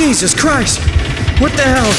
Jesus Christ! What the hell?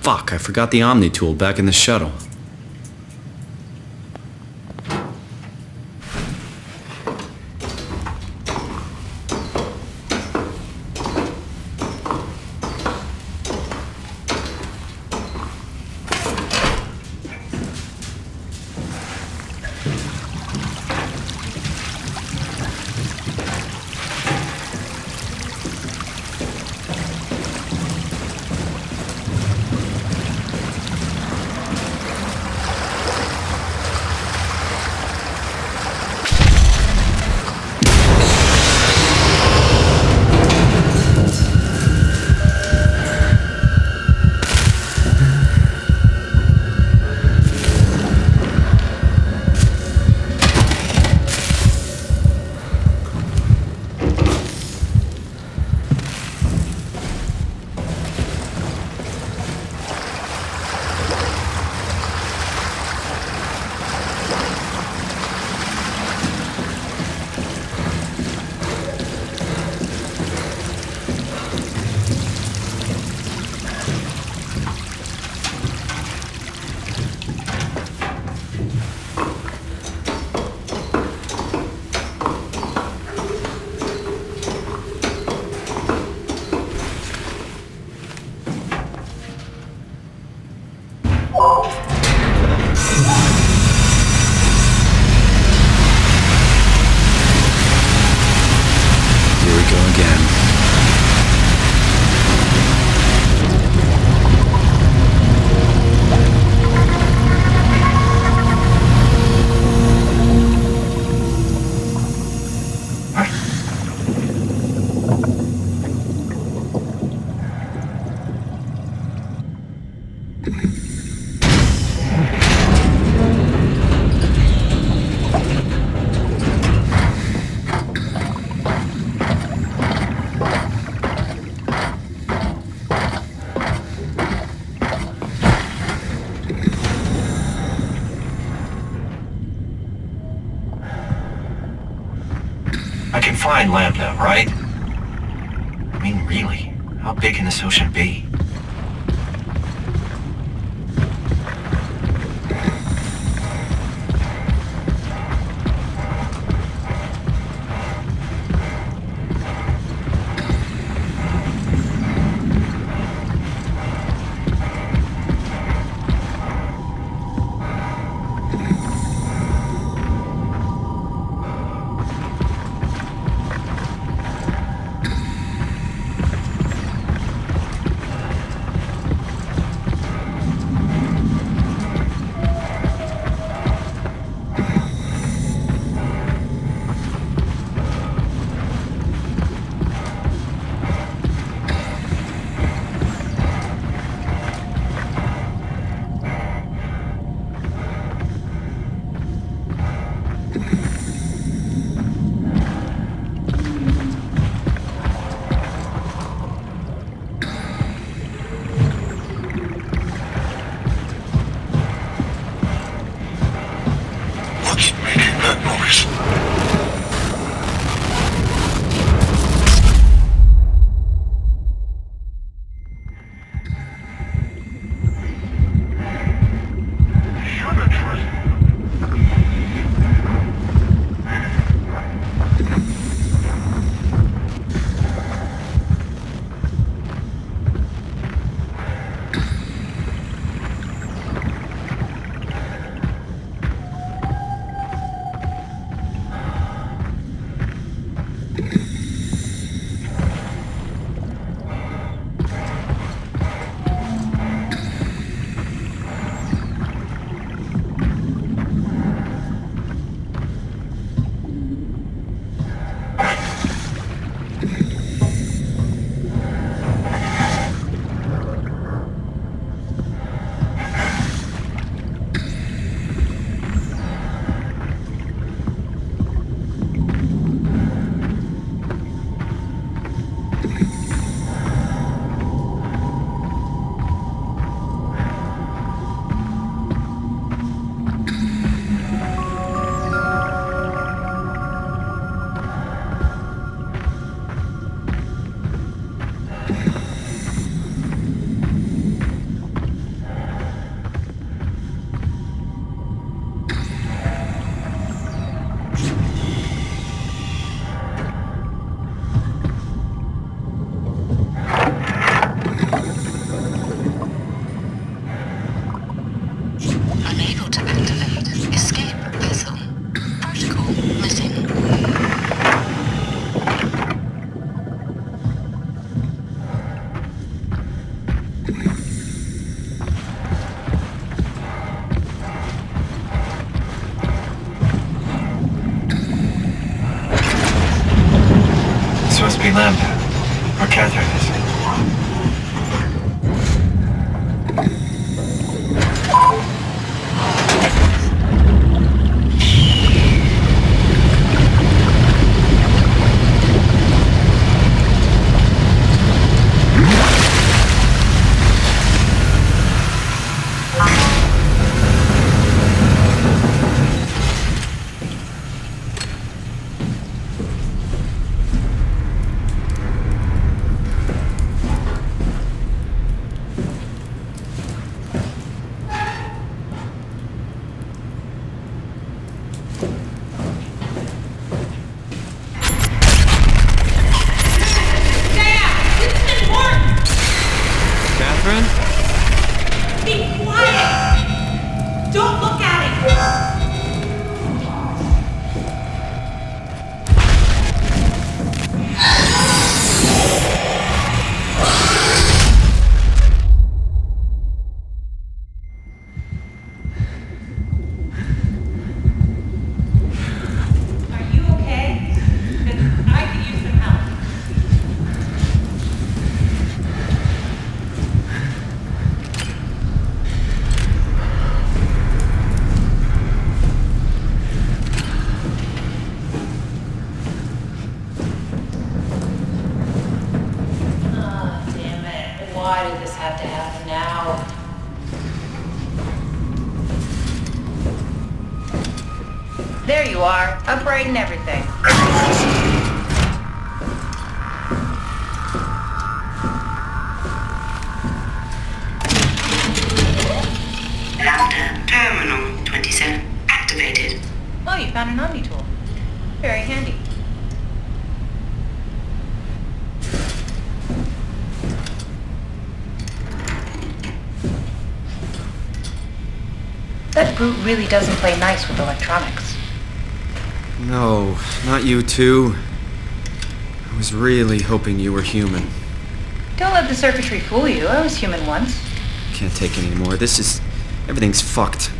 Fuck, I forgot the Omni tool back in the shuttle. I can find Lambda, right? I mean, really, how big can this ocean be? must be Lambda. Or Catherine is. There you are, upright and everything. Lambda Terminal 27 activated. Oh, you found an Omni tool. Very handy. That brute really doesn't play nice with electronics. No, not you two. I was really hoping you were human. Don't let the circuitry fool you. I was human once. Can't take any more. Everything's fucked.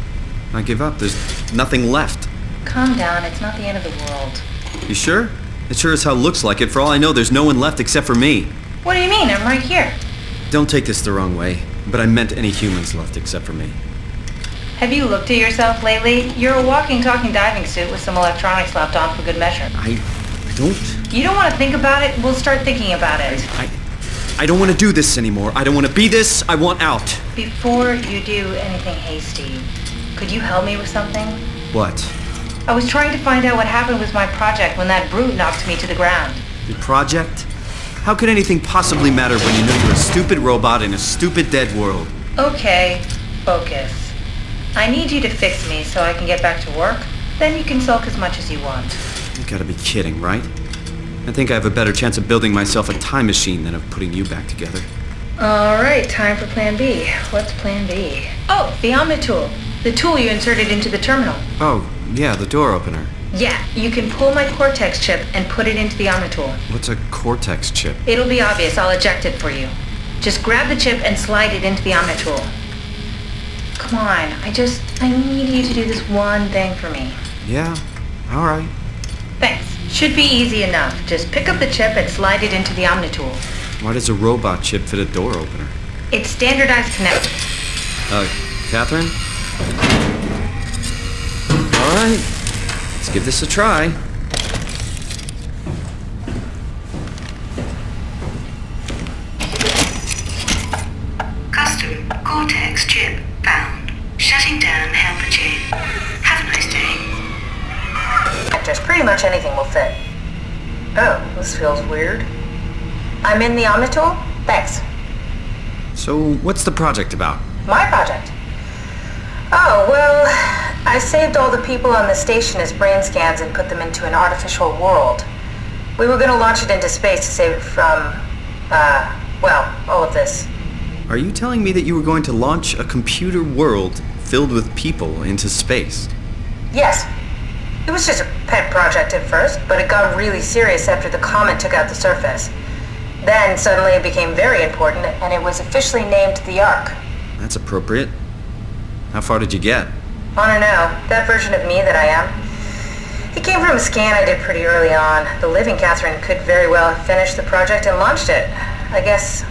I give up. There's nothing left. Calm down. It's not the end of the world. You sure? It sure as hell looks like it. For all I know, there's no one left except for me. What do you mean? I'm right here. Don't take this the wrong way, but I meant any humans left except for me. Have you looked at yourself lately? You're a walking, talking diving suit with some electronics slapped on for good measure. I don't... You don't want to think about it? We'll start thinking about it. I don't want to do this anymore. I don't want to be this. I want out. Before you do anything hasty, could you help me with something? What? I was trying to find out what happened with my project when that brute knocked me to the ground. Your project? How could anything possibly matter when you know you're a stupid robot in a stupid dead world? Okay, focus. I need you to fix me so I can get back to work. Then you can sulk as much as you want. You gotta be kidding, right? I think I have a better chance of building myself a time machine than of putting you back together. Alright, time for plan B. What's plan B? Oh, the Omni tool. The tool you inserted into the terminal. Oh, yeah, the door opener. Yeah, you can pull my Cortex chip and put it into the Omni tool. What's a Cortex chip? It'll be obvious. I'll eject it for you. Just grab the chip and slide it into the Omni tool. Come on, I need you to do this one thing for me. Yeah, alright. Thanks. Should be easy enough. Just pick up the chip and slide it into the Omni tool. Why does a robot chip fit a door opener? It's standardized connector. Catherine? Alright, let's give this a try. Custom Cortex chip found. Shutting down helper chain. Have a nice day. Just pretty much anything will fit. Oh, this feels weird. I'm in the Omni tool? Thanks. So, what's the project about? My project? Oh, well, I saved all the people on the station as brain scans and put them into an artificial world. We were gonna launch it into space to save it from, all of this. Are you telling me that you were going to launch a computer world filled with people into space? Yes. It was just a pet project at first, but it got really serious after the comet took out the surface. Then suddenly it became very important, and it was officially named the Ark. That's appropriate. How far did you get? I don't know, that version of me that I am. He came from a scan I did pretty early on. The living Catherine could very well have finished the project and launched it. I guess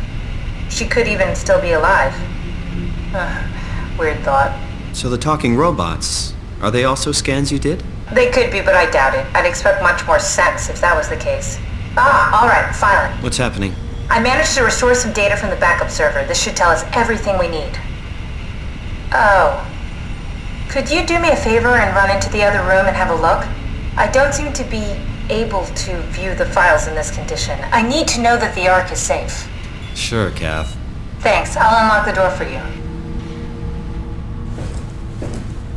she could even still be alive. Weird thought. So the talking robots, are they also scans you did? They could be, but I doubt it. I'd expect much more sense if that was the case. Alright, finally. What's happening? I managed to restore some data from the backup server. This should tell us everything we need. Oh. Could you do me a favor and run into the other room and have a look? I don't seem to be able to view the files in this condition. I need to know that the Ark is safe. Sure, Kath. Thanks. I'll unlock the door for you.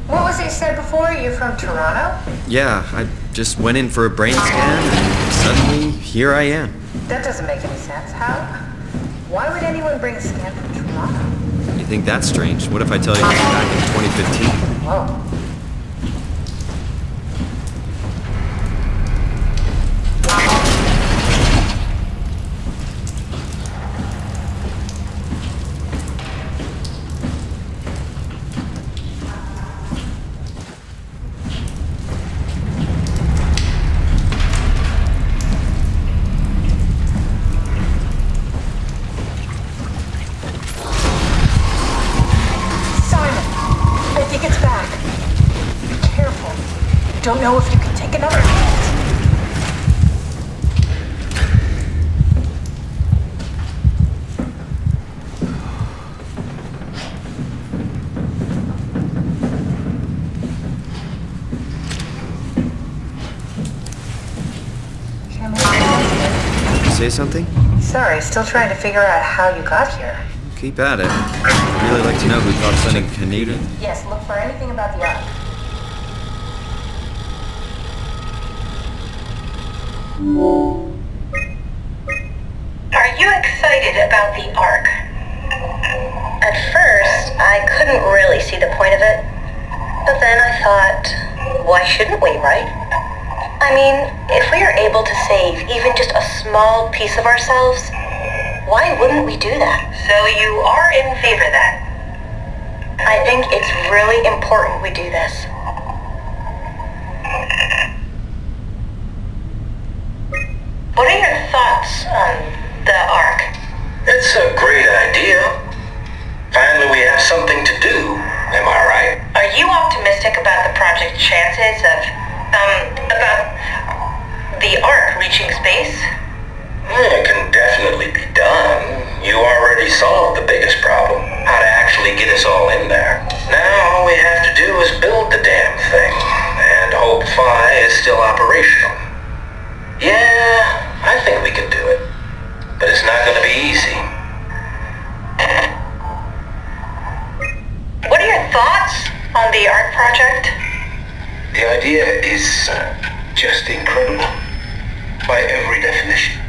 What was it you said before? You're from Toronto? Yeah, I just went in for a brain scan and suddenly here I am. That doesn't make any sense. How? Why would anyone bring a scan from Toronto? You think that's strange? What if I tell you this back in 2015? Whoa. Don't know if you can take another hit. Say something? Sorry, still trying to figure out how you got here. Keep at it. I'd really like to know who thought of sending Canadian. Yes, look for anything about the Ark. Are you excited about the Ark? At first, I couldn't really see the point of it. But then I thought, why shouldn't we, right? I mean, if we are able to save even just a small piece of ourselves, why wouldn't we do that? So you are in favor then? I think it's really important we do this. What are your thoughts on the Ark? It's a great idea. Finally, we have something to do. Am I right? Are you optimistic about the project's chances of, about the Ark reaching space? It can definitely be done. You already solved the biggest problem. How to actually get us all in there. Now all we have to do is build the damn thing. And hope Phi is still operational. Yeah, I think we can do it. But it's not going to be easy. What are your thoughts on the Ark project? The idea is just incredible. By every definition.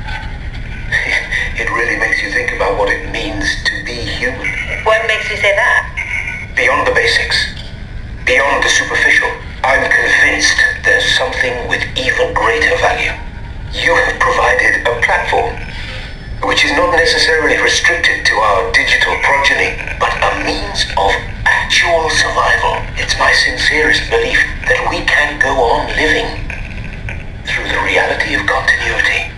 It really makes you think about what it means to be human. What makes you say that? Beyond the basics. Beyond the superficial. I'm convinced there's something with even greater value. You have provided a platform, which is not necessarily restricted to our digital progeny, but a means of actual survival. It's my sincerest belief that we can go on living through the reality of continuity.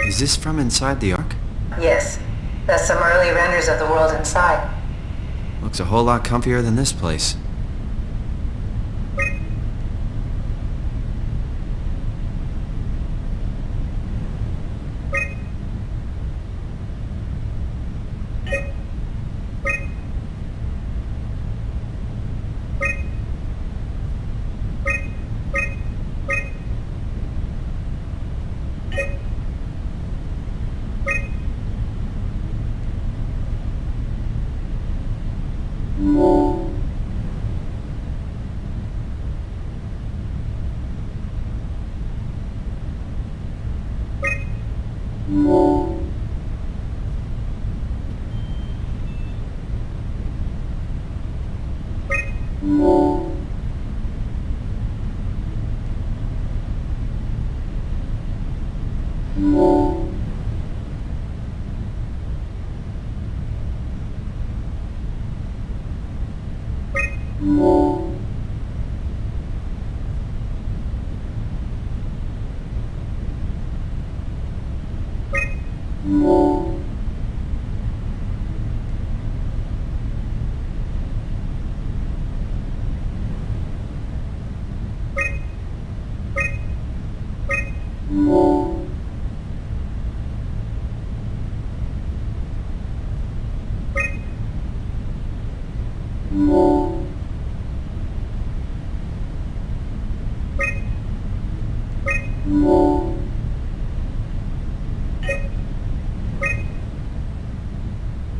Is this from inside the Ark? Yes. That's some early renders of the world inside. Looks a whole lot comfier than this place.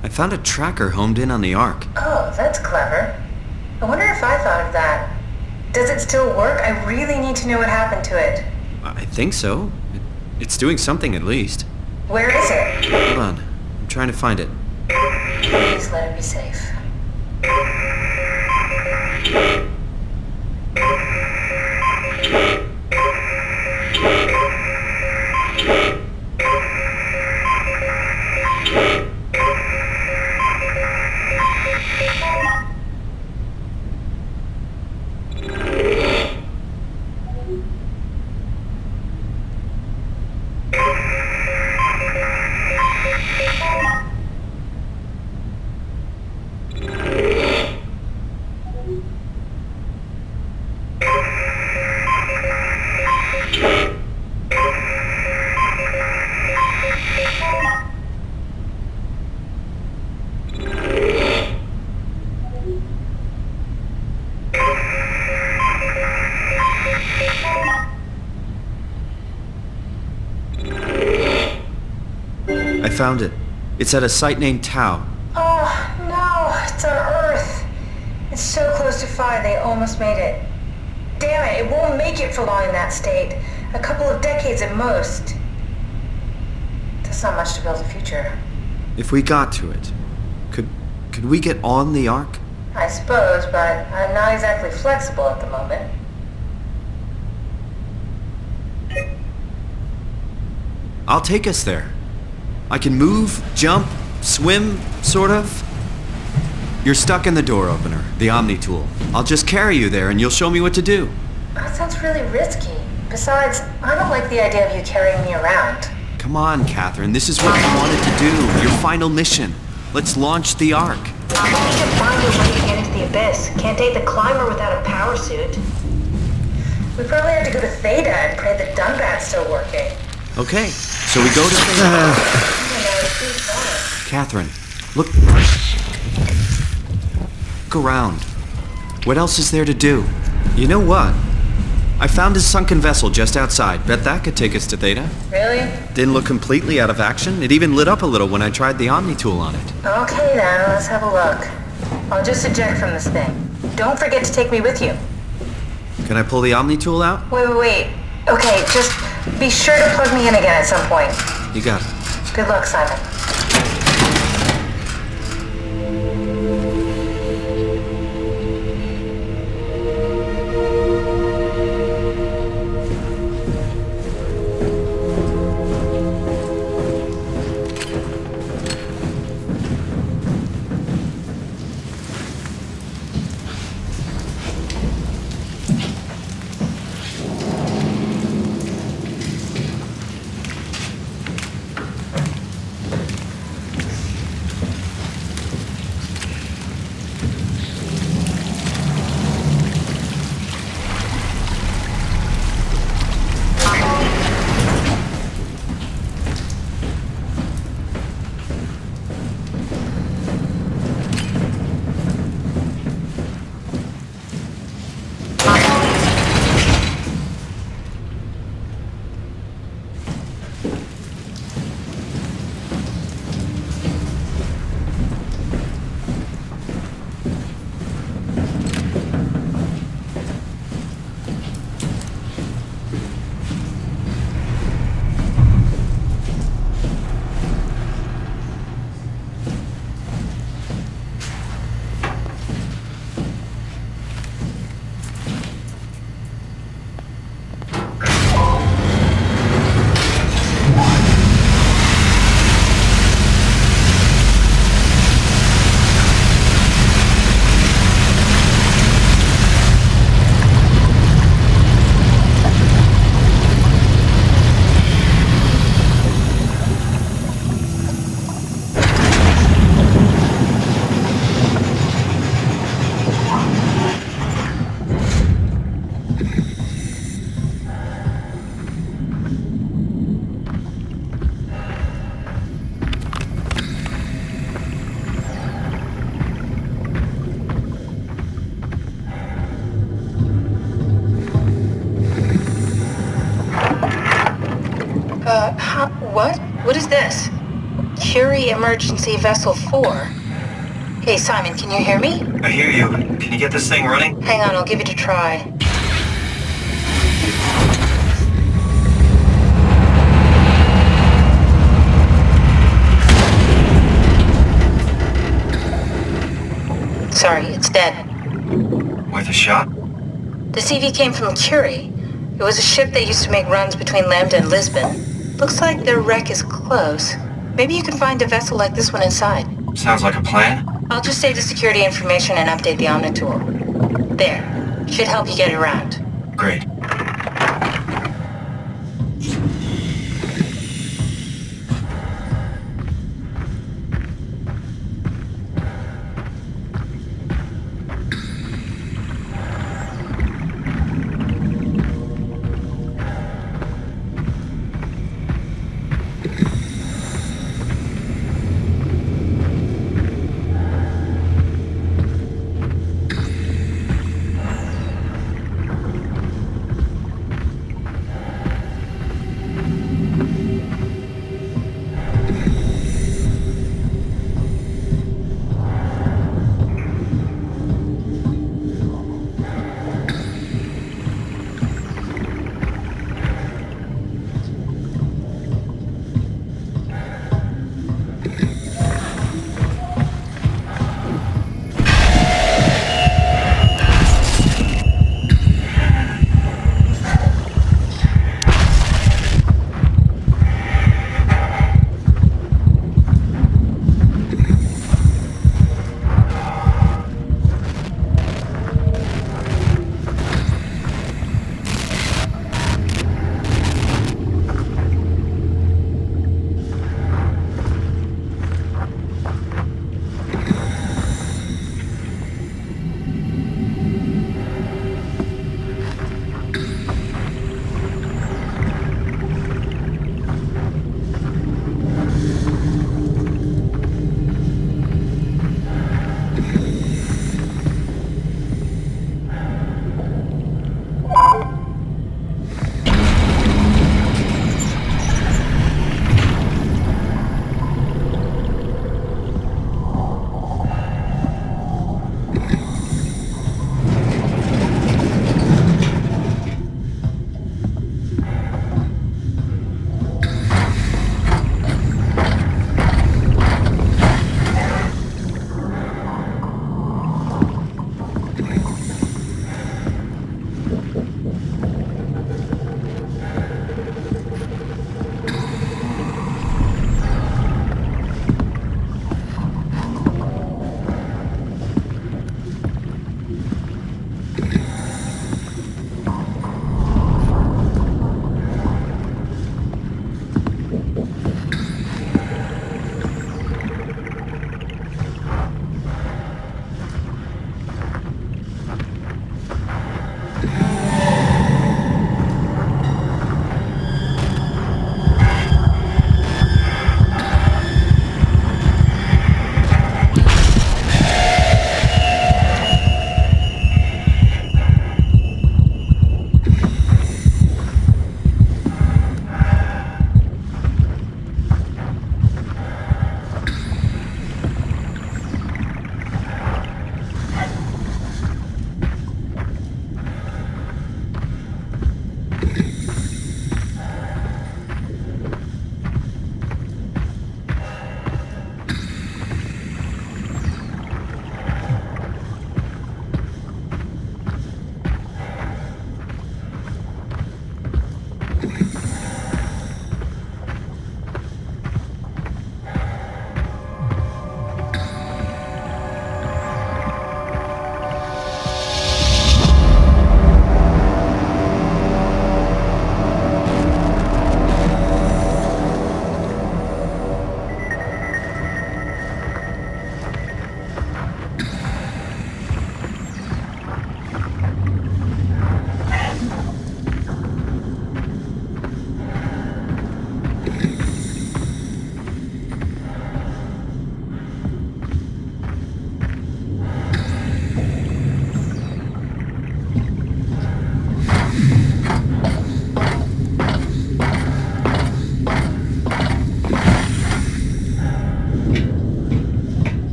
I found a tracker homed in on the Ark. Oh, that's clever. I wonder if I thought of that. Does it still work? I really need to know what happened to it. I think so. It's doing something at least. Where is it? Hold on. I'm trying to find it. Please let it be safe. I found it. It's at a site named Tau. Oh, no, it's on Earth. It's so close to 5, they almost made it. Damn it, it won't make it for long in that state. A couple of decades at most. That's not much to build a future. If we got to it, could we get on the Ark? I suppose, but I'm not exactly flexible at the moment. I'll take us there. I can move, jump, swim, sort of. You're stuck in the door opener, the Omni tool. I'll just carry you there and you'll show me what to do. That sounds really risky. Besides, I don't like the idea of you carrying me around. Come on, Catherine, this is what you wanted to do. Your final mission. Let's launch the Ark. I need to find a way to get into the abyss. Can't take the climber without a power suit. We probably have to go to Theta and pray that Dunbat's still working. Okay, so we go to Catherine, look around. What else is there to do? You know what? I found a sunken vessel just outside. Bet that could take us to Theta. Really? Didn't look completely out of action. It even lit up a little when I tried the Omni tool on it. Okay then, let's have a look. I'll just eject from this thing. Don't forget to take me with you. Can I pull the Omni tool out? Wait. Okay, just be sure to plug me in again at some point. You got it. Good luck, Simon. Curie Emergency Vessel 4. Hey, Simon, can you hear me? I hear you. Can you get this thing running? Hang on, I'll give it a try. Sorry, it's dead. Worth a shot? The CV came from Curie. It was a ship that used to make runs between Lambda and Lisbon. Looks like their wreck is close. Maybe you can find a vessel like this one inside. Sounds like a plan. I'll just save the security information and update the Omni tool. There. Should help you get around. Great.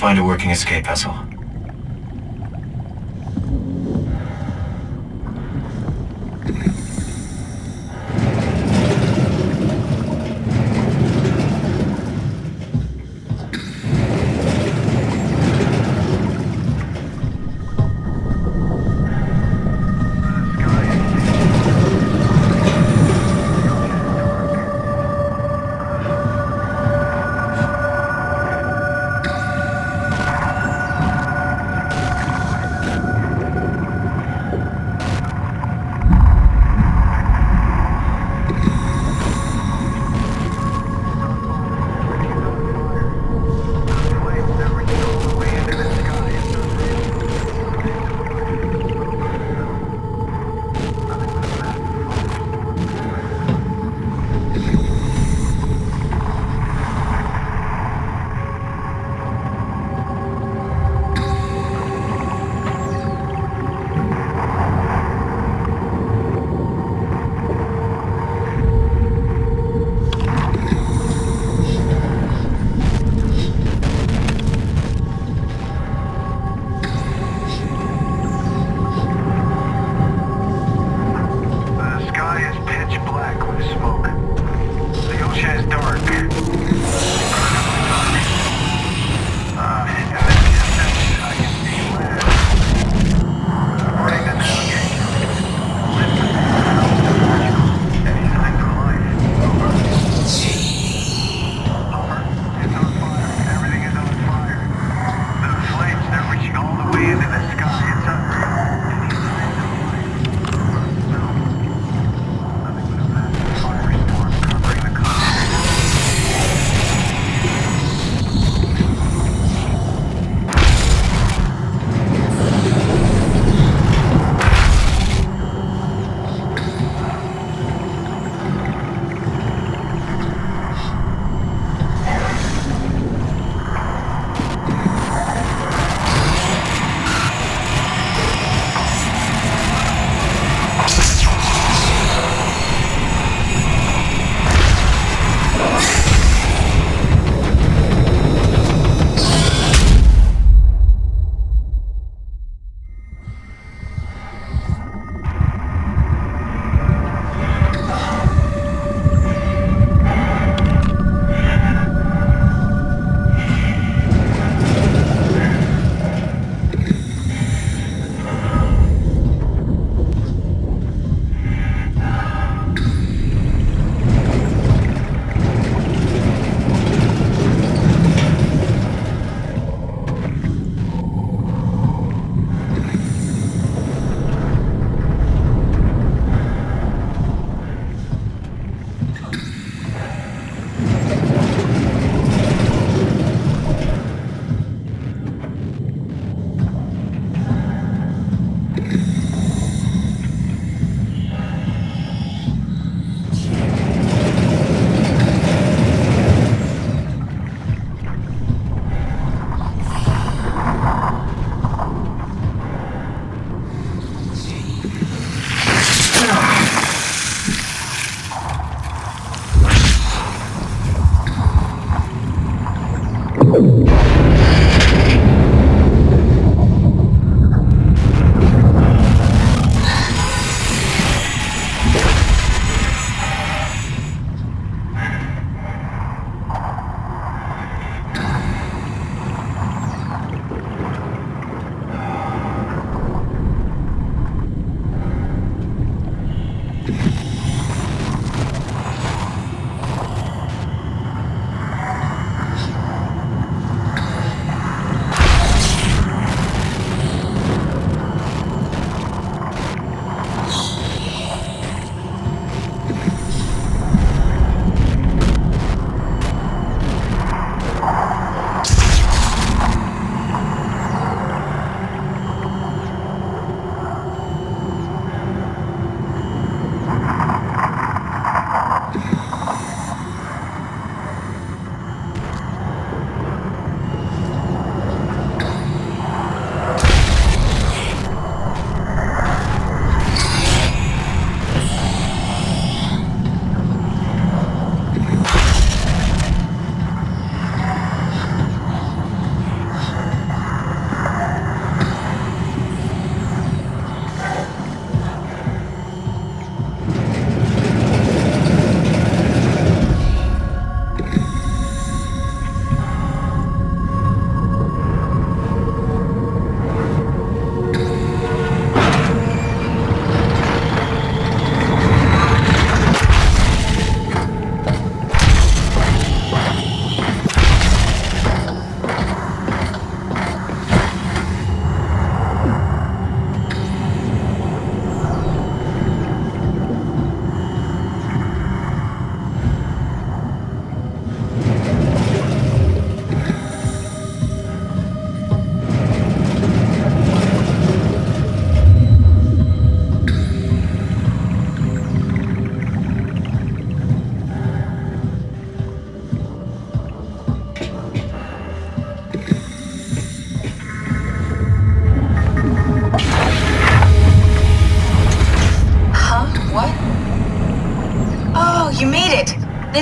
find a working escape vessel.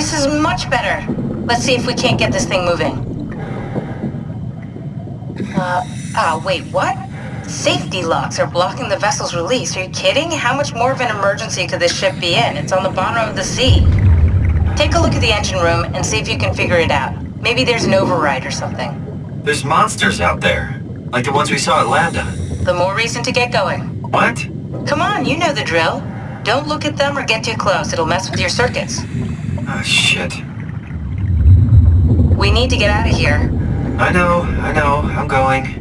This is much better. Let's see if we can't get this thing moving. Wait, what? Safety locks are blocking the vessel's release. Are you kidding? How much more of an emergency could this ship be in? It's on the bottom of the sea. Take a look at the engine room and see if you can figure it out. Maybe there's an override or something. There's monsters out there, like the ones we saw at Lambda. The more reason to get going. What? Come on, you know the drill. Don't look at them or get too close. It'll mess with your circuits. Oh, shit. We need to get out of here. I know, I'm going.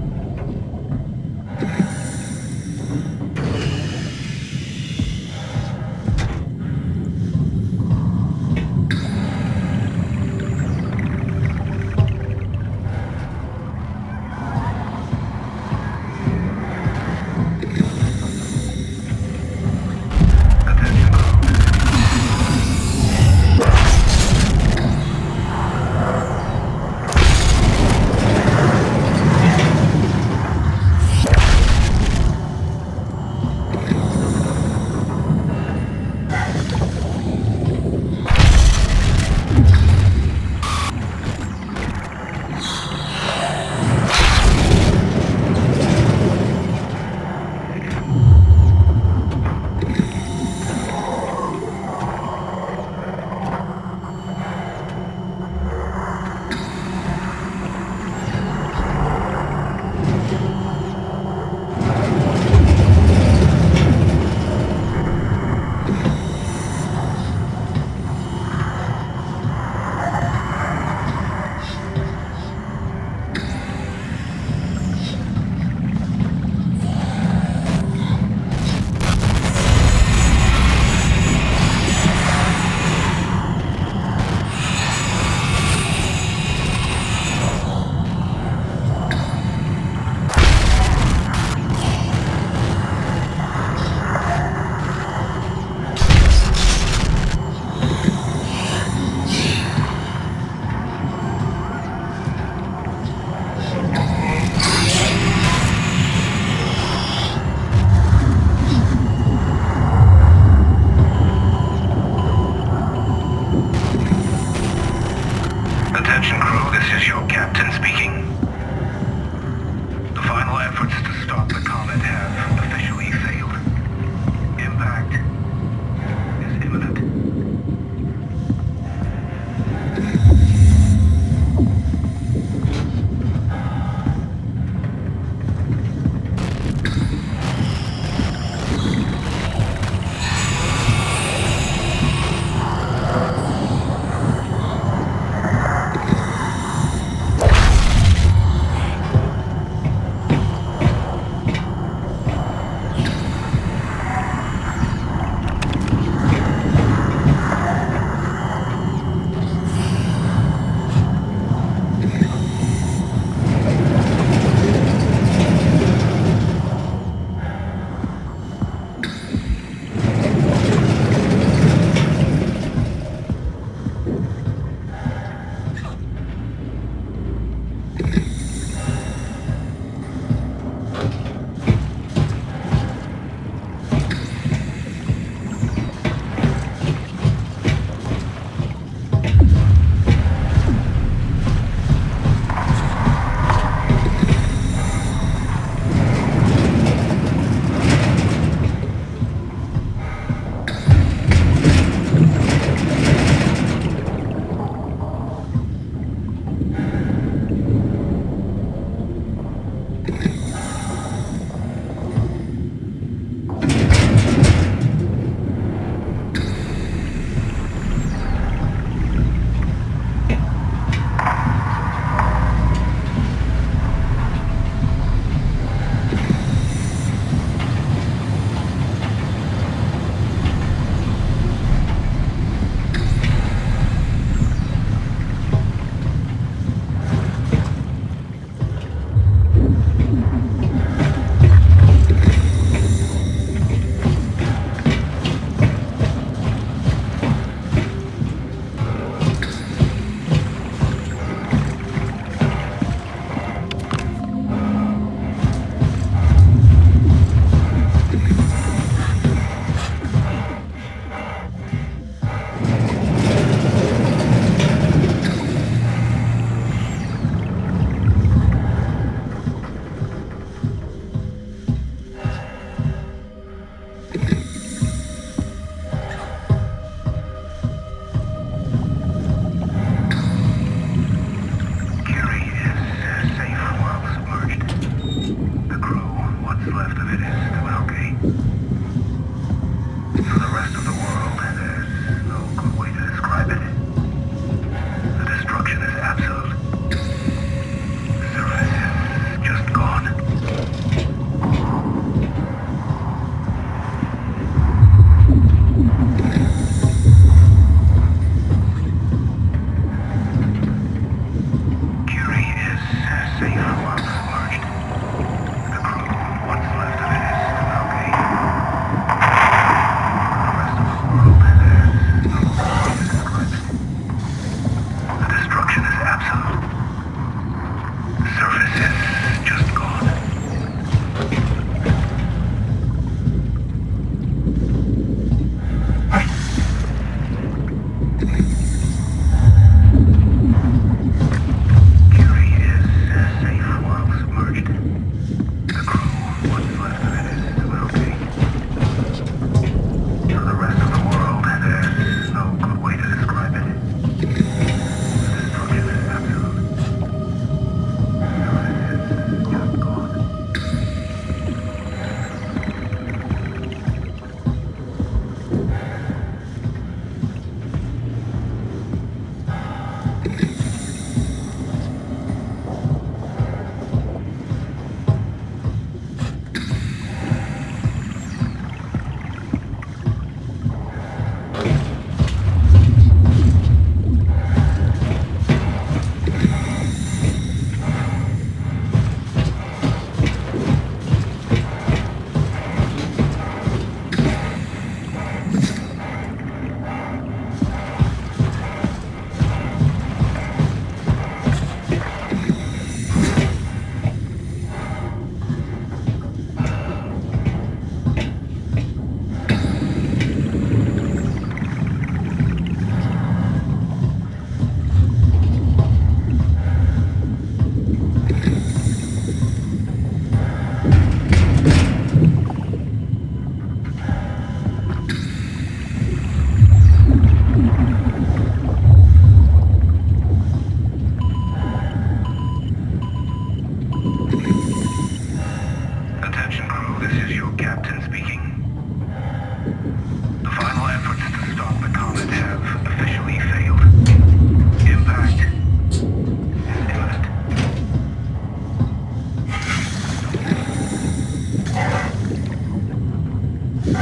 Attention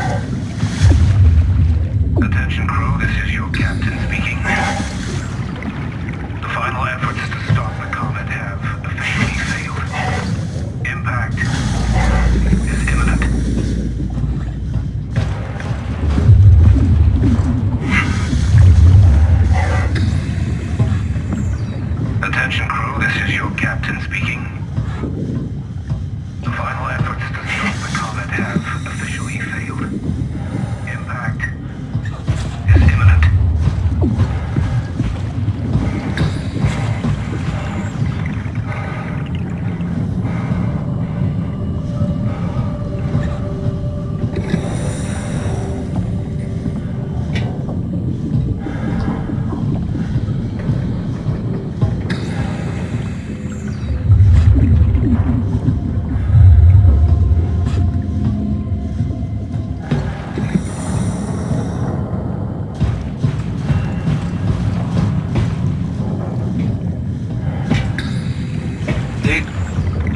crew, this is your captain speaking. The final efforts to stop the comet have officially failed. Impact is imminent. Attention crew, this is your captain speaking. The final efforts to stop the comet have officially failed. Impact is imminent.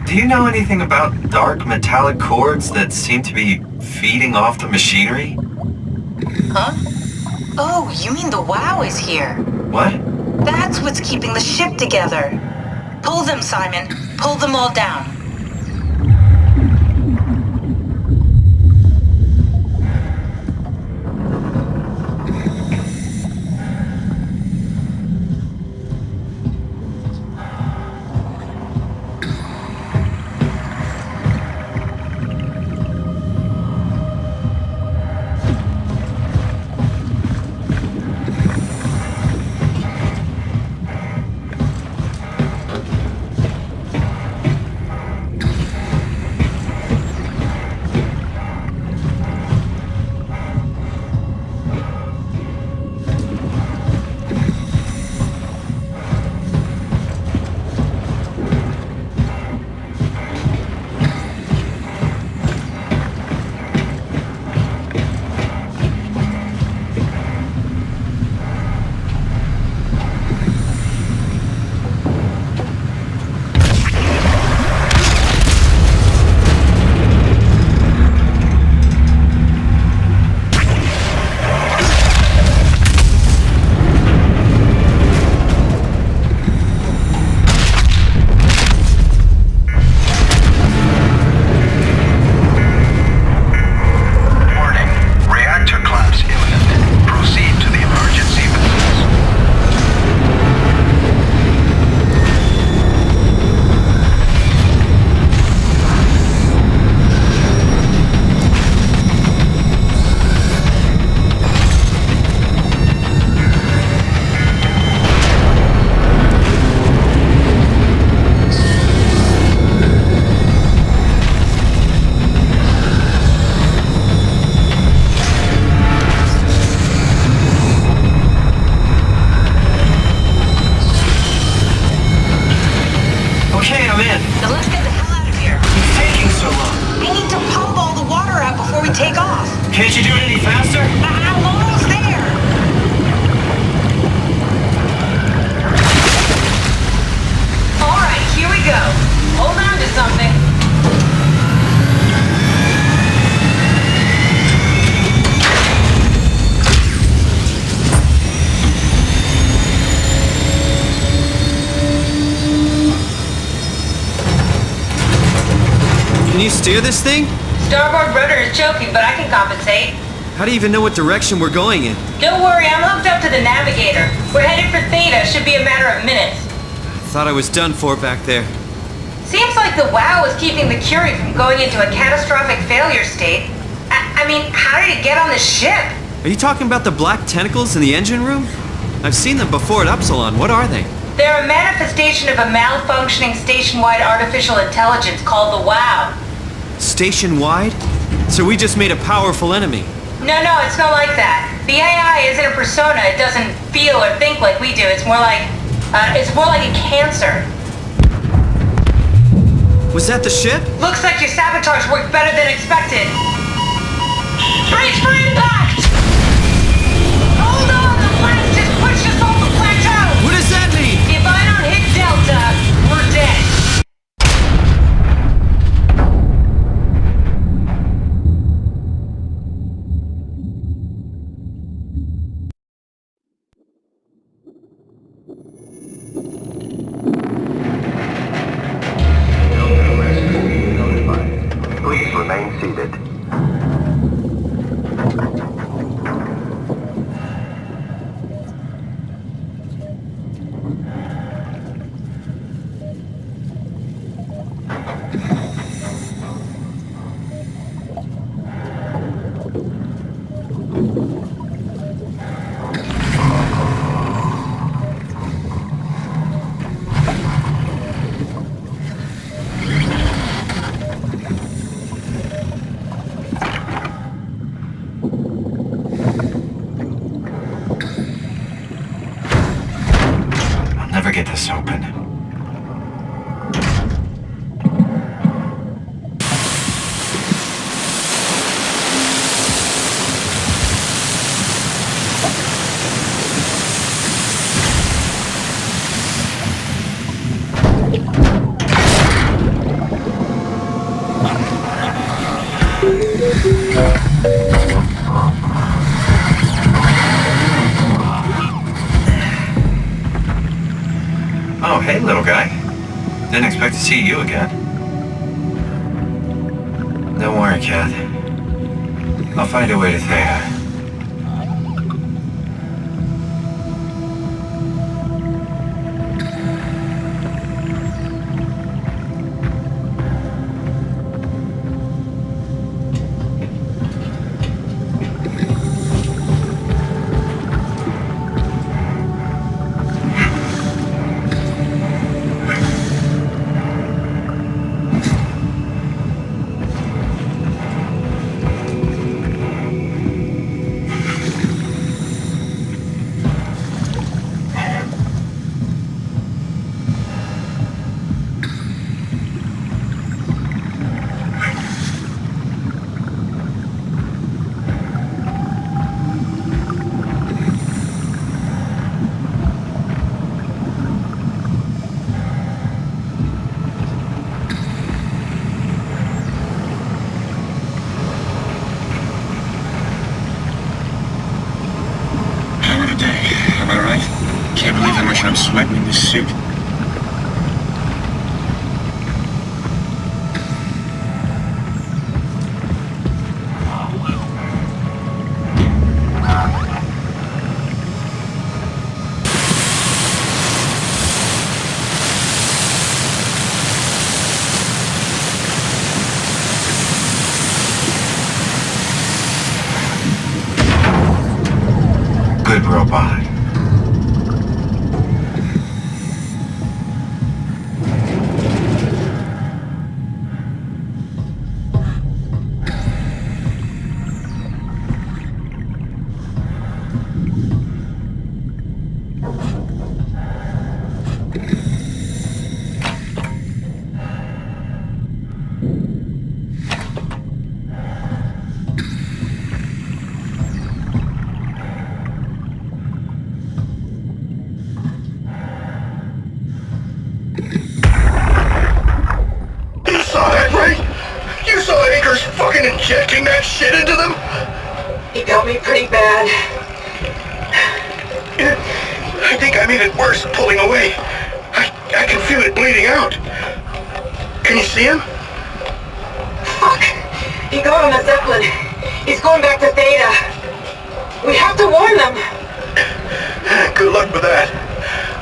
Do you know anything about dark metallic cords that seem to be feeding off the machinery? Huh? Oh, you mean the WOW is here? What? That's what's keeping the ship together. Pull them, Simon. Pull them all down. Can't you do it any faster? I'm almost there! Alright, here we go. Hold on to something. Can you steer this thing? Starboard rudder is choking, but I can compensate. How do you even know what direction we're going in? Don't worry, I'm hooked up to the navigator. We're headed for Theta. Should be a matter of minutes. Thought I was done for back there. Seems like the WOW is keeping the Curie from going into a catastrophic failure state. I mean, how did it get on the ship? Are you talking about the black tentacles in the engine room? I've seen them before at Upsilon. What are they? They're a manifestation of a malfunctioning station-wide artificial intelligence called the WOW. Station-wide? So we just made a powerful enemy. No, it's not like that. The AI isn't a persona. It doesn't feel or think like we do. It's more like a cancer. Was that the ship? Looks like your sabotage worked better than expected. Brace for impact! Hold on, the blast just pushed us off the plateau! What does that mean? If I don't hit Delta, we're dead. Never get this open. Oh, hey, little guy. Didn't expect to see you again. Don't worry, Kat. I'll find a way to Theta. I'm sweating in this suit. Good robot. Injecting that shit into them? He got me pretty bad. I think I made it worse pulling away. I can feel it bleeding out. Can you see him? Fuck. He got on a Zeppelin. He's going back to Theta. We have to warn them. Good luck with that.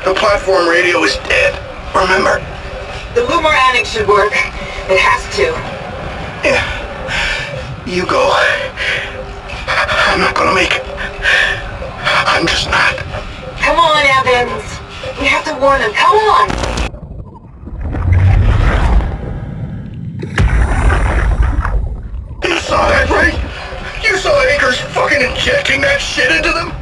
The platform radio is dead. Remember. The Lumar Annex should work. It has to. Yeah. You go. I'm not gonna make it. I'm just not. Come on, Evans. We have to warn them. Come on. You saw that, right? You saw Akers fucking injecting that shit into them?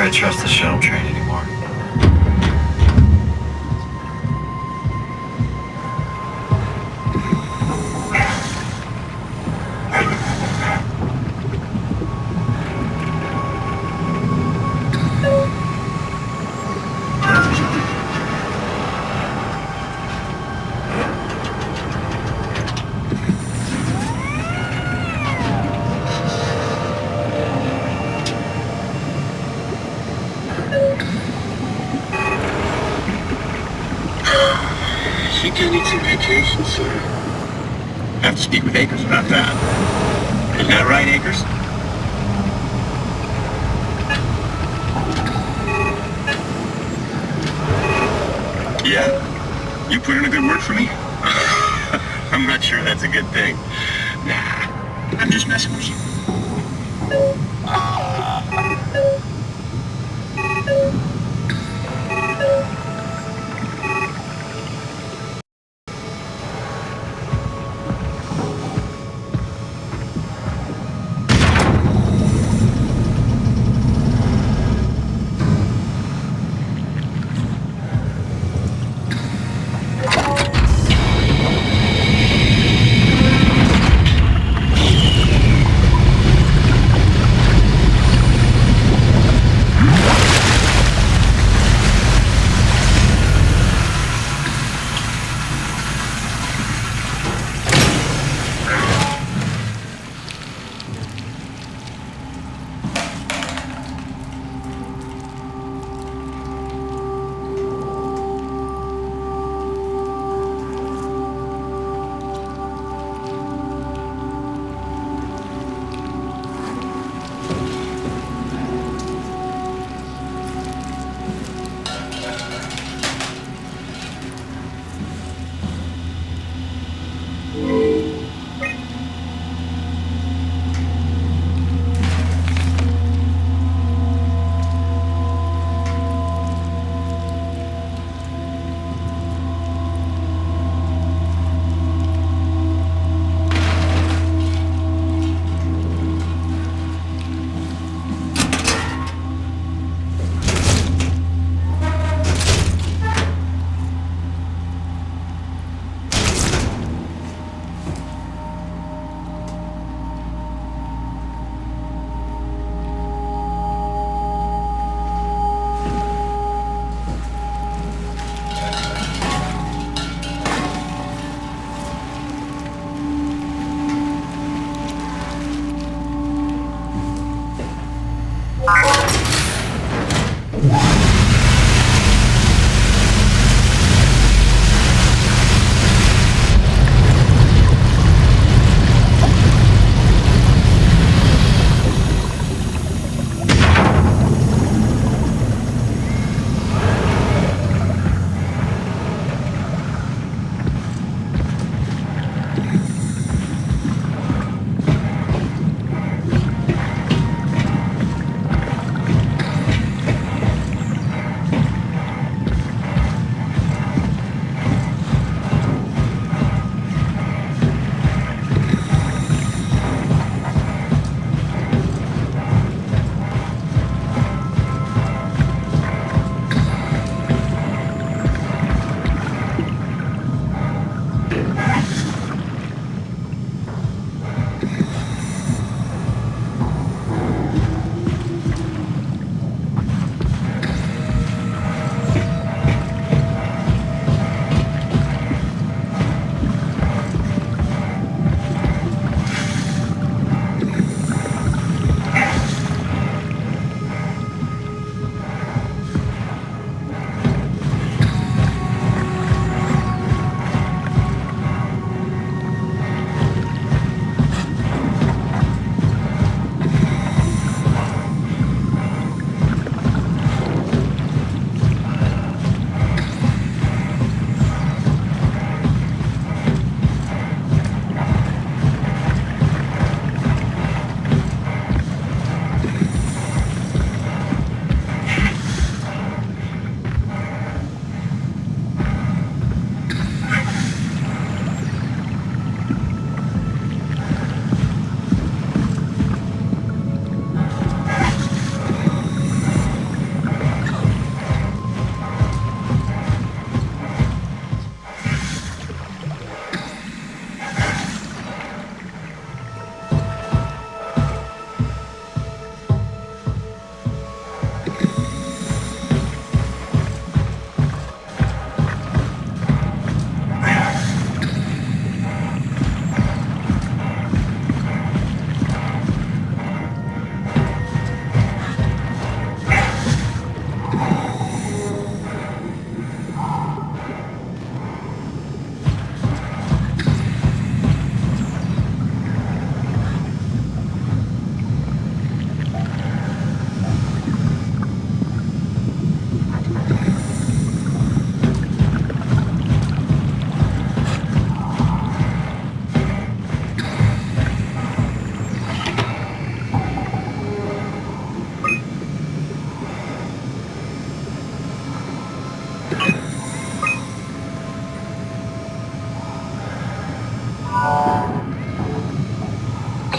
I trust the shuttle train anymore. I think I need some vacation, sir. I have to speak with Akers about that. Isn't that right, Akers? Yeah? You put in a good word for me? I'm not sure that's a good thing. Nah, I'm just messing with you.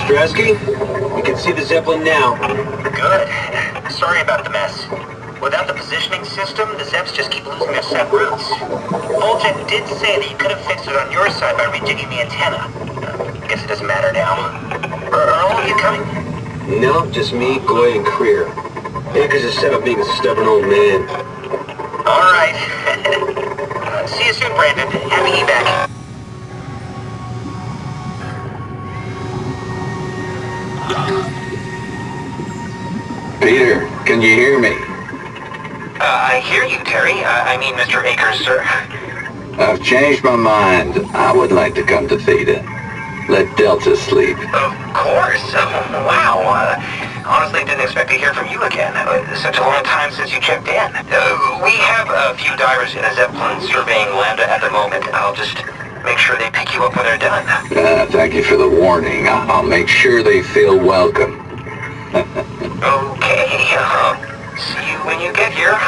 Strasky, you can see the Zeppelin now. Good. Sorry about the mess. Without the positioning system, the Zeps just keep losing their set routes. Voljet did say that you could have fixed it on your side by rejigging the antenna. Guess it doesn't matter now. Are all of you coming? No, just me, Goy, and Creer. Akers is set up being a stubborn old man. All right. See you soon, Brandon. Happy evac. Peter, can you hear me? I hear you, Terry. I mean, Mr. Akers, sir. I've changed my mind. I would like to come to Theta. Let Delta sleep. Of course. Wow. Honestly, didn't expect to hear from you again. Such a long time since you checked in. We have a few divers in a Zeppelin surveying Lambda at the moment. I'll just make sure they pick you up when they're done. Thank you for the warning. I'll make sure they feel welcome. Okay. See you when you get here.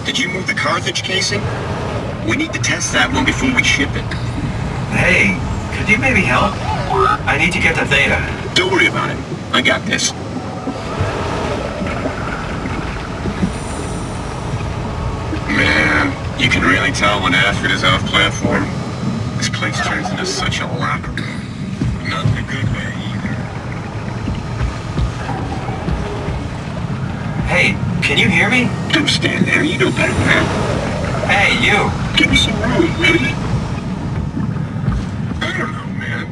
Did you move the Carthage casing? We need to test that one before we ship it. Hey, could you maybe help? I need to get to Theta. Don't worry about it. I got this. Man, you can really tell when Astrid is off platform. This place turns into such a locker room. Not in a good way either. Hey, can you hear me? Don't stand there, you know better than that. Hey, you! Give me some room, will you? I don't know, man.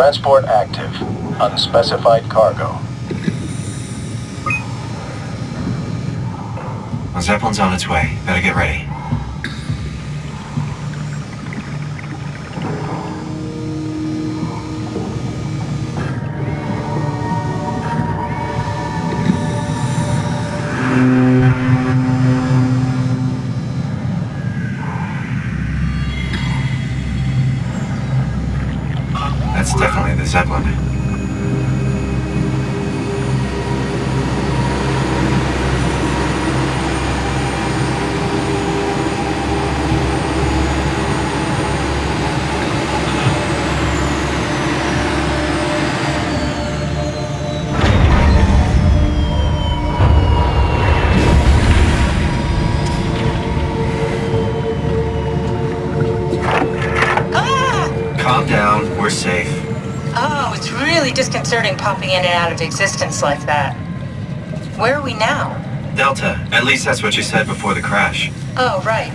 Transport active. Unspecified cargo. The Zeppelin's on its way. Better get ready. That's definitely the Zeppelin. Calm down, we're safe. Oh, it's really disconcerting popping in and out of existence like that. Where are we now? Delta, at least that's what you said before the crash. Oh, right.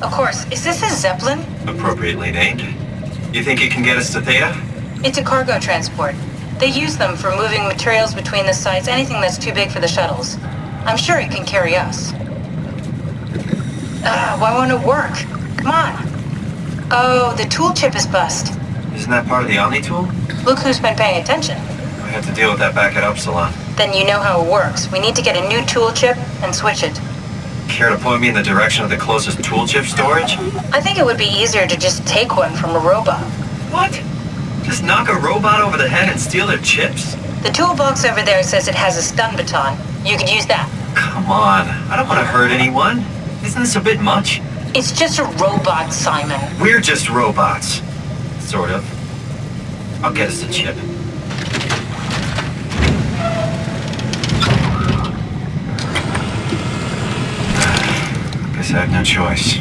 Of course, is this a Zeppelin? Appropriately named. You think it can get us to Theta? It's a cargo transport. They use them for moving materials between the sites, anything that's too big for the shuttles. I'm sure it can carry us. Why won't it work? Come on. Oh, the tool chip is bust. Isn't that part of the Omni tool? Look who's been paying attention. We had to deal with that back at Upsilon. Then you know how it works. We need to get a new tool chip and switch it. Care to point me in the direction of the closest tool chip storage? I think it would be easier to just take one from a robot. What? Just knock a robot over the head and steal their chips? The toolbox over there says it has a stun baton. You could use that. Come on, I don't want to hurt anyone. Isn't this a bit much? It's just a robot, Simon. We're just robots. Sort of. I'll get us the chip. Guess I have no choice.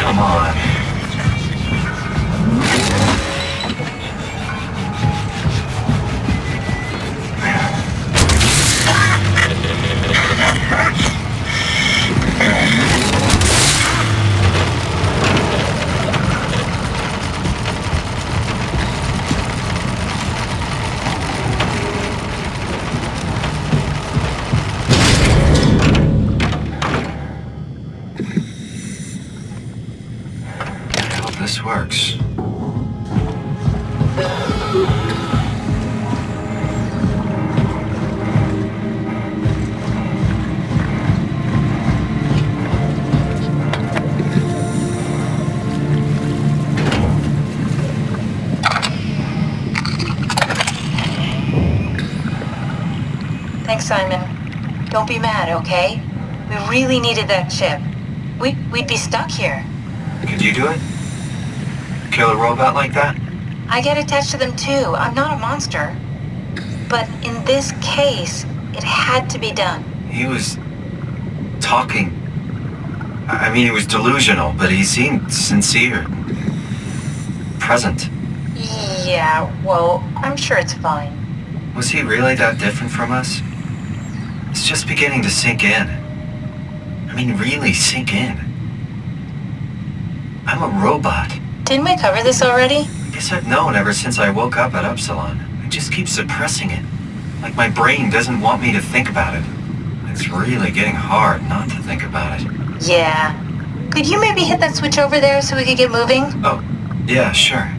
Come on. This works. Thanks, Simon. Don't be mad, okay? We really needed that chip. We'd be stuck here. Could you do it? Kill a robot like that? I get attached to them too. I'm not a monster. But in this case, it had to be done. He was talking. I mean, he was delusional, but he seemed sincere. Present. Yeah, well, I'm sure it's fine. Was he really that different from us? It's just beginning to sink in. I mean, really sink in. I'm a robot. Didn't we cover this already? I guess I've known ever since I woke up at Upsilon. I just keep suppressing it. Like my brain doesn't want me to think about it. It's really getting hard not to think about it. Yeah. Could you maybe hit that switch over there so we could get moving? Oh, yeah, sure.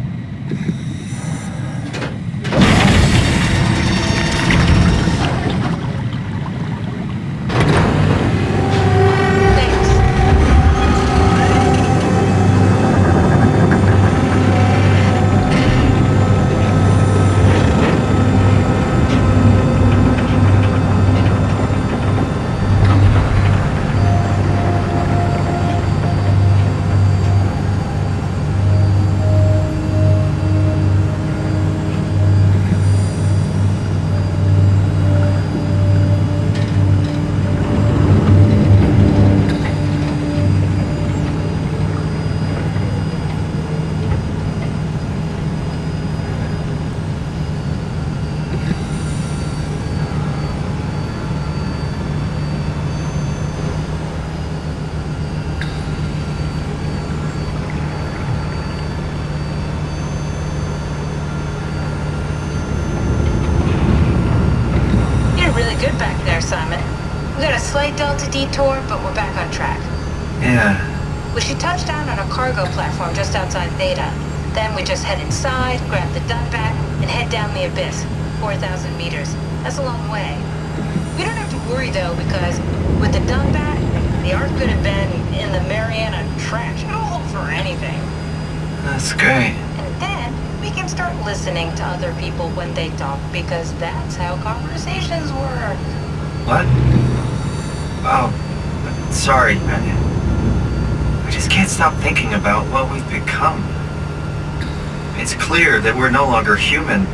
back there, Simon. We got a slight Delta detour, but we're back on track. Yeah. We should touch down on a cargo platform just outside Theta. Then we just head inside, grab the dump bat, and head down the abyss. 4,000 meters. That's a long way. We don't have to worry, though, because with the dump bat, the Ark could have been in the Mariana Trench. It'll hold for anything. That's great. And then we can start listening to other people when they talk, because that's how conversations work. What? Oh, sorry. I just can't stop thinking about what we've become. It's clear that we're no longer human.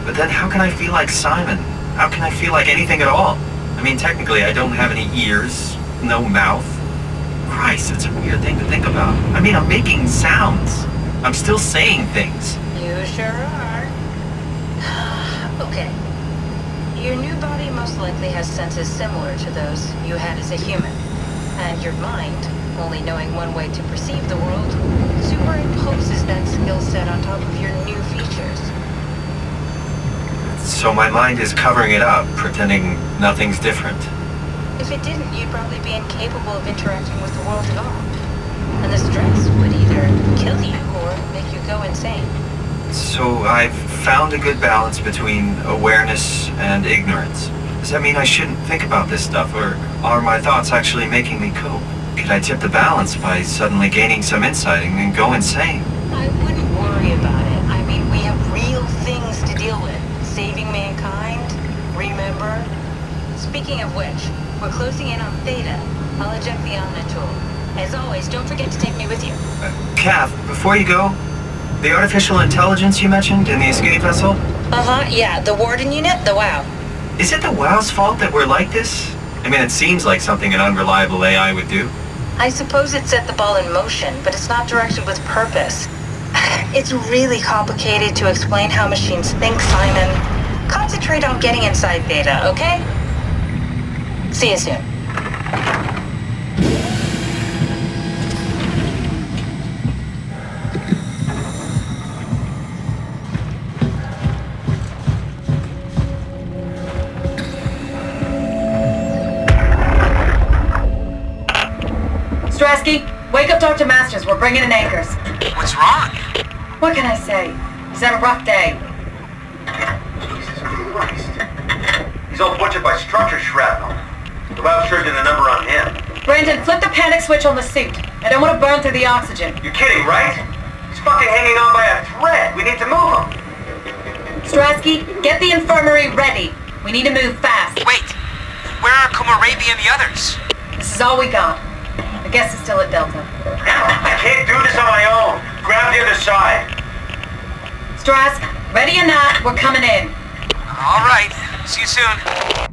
But then how can I feel like Simon? How can I feel like anything at all? I mean, technically, I don't have any ears, no mouth. Christ, it's a weird thing to think about. I mean, I'm making sounds. I'm still saying things. You sure are. Okay. Your new body most likely has senses similar to those you had as a human. And your mind, only knowing one way to perceive the world, superimposes that skill set on top of your new features. So my mind is covering it up, pretending nothing's different. If it didn't, you'd probably be incapable of interacting with the world at all. And the stress would either kill you or make you go insane. So I've found a good balance between awareness and ignorance. Does that mean I shouldn't think about this stuff, or are my thoughts actually making me cope? Could I tip the balance by suddenly gaining some insight and go insane? I wouldn't worry about it. I mean, we have real things to deal with. Saving mankind, remember? Speaking of which, we're closing in on Theta. I'll eject the Omni-tool. As always, don't forget to take me with you. Kath, before you go, the artificial intelligence you mentioned in the escape vessel? Yeah, the Warden unit, the WOW. Is it the WOW's fault that we're like this? I mean, it seems like something an unreliable AI would do. I suppose it set the ball in motion, but it's not directed with purpose. It's really complicated to explain how machines think, Simon. Concentrate on getting inside Theta, okay? See you soon. Strasky, wake up Dr. Masters. We're bringing in anchors. What's wrong? What can I say? He's had a rough day. Jesus Christ. He's all butchered by structure shrapnel. The lab sure did a number on him. Brandon, flip the panic switch on the suit. I don't want to burn through the oxygen. You're kidding, right? He's fucking hanging on by a thread. We need to move him. Strasky, get the infirmary ready. We need to move fast. Wait. Where are Kumarabi and the others? This is all we got. I guess it's still at Delta. I can't do this on my own. Grab the other side. Strask, ready or not, we're coming in. All right. See you soon.